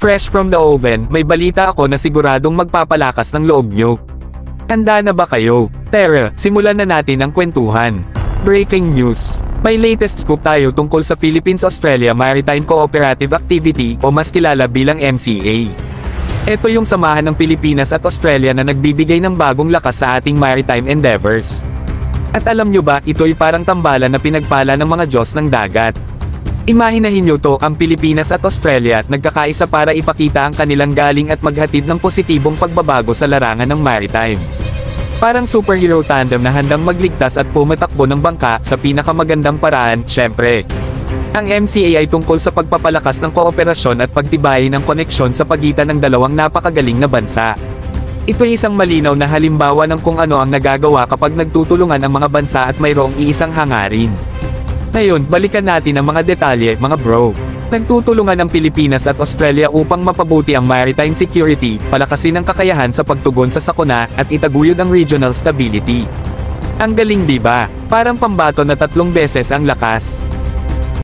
Fresh from the oven, may balita ako na siguradong magpapalakas ng loob nyo. Handa na ba kayo? Tara, simulan na natin ang kwentuhan. Breaking news. May latest scoop tayo tungkol sa Philippines-Australia Maritime Cooperative Activity o mas kilala bilang MCA. Ito yung samahan ng Pilipinas at Australia na nagbibigay ng bagong lakas sa ating maritime endeavors. At alam nyo ba, ito'y parang tambalan na pinagpala ng mga Diyos ng dagat. Imahinahin nyo to, ang Pilipinas at Australia nagkakaisa para ipakita ang kanilang galing at maghatid ng positibong pagbabago sa larangan ng maritime. Parang superhero tandem na handang magligtas at pumatakbo ng bangka sa pinakamagandang paraan, syempre. Ang MCA ay tungkol sa pagpapalakas ng kooperasyon at pagtibayin ng koneksyon sa pagitan ng dalawang napakagaling na bansa. Ito ay isang malinaw na halimbawa ng kung ano ang nagagawa kapag nagtutulungan ang mga bansa at mayroong iisang hangarin. Ngayon, balikan natin ang mga detalye, mga bro. Nagtutulungan ang Pilipinas at Australia upang mapabuti ang maritime security, palakasin ang kakayahan sa pagtugon sa sakuna, at itaguyod ang regional stability. Ang galing, diba? Parang pambato na 3 beses ang lakas.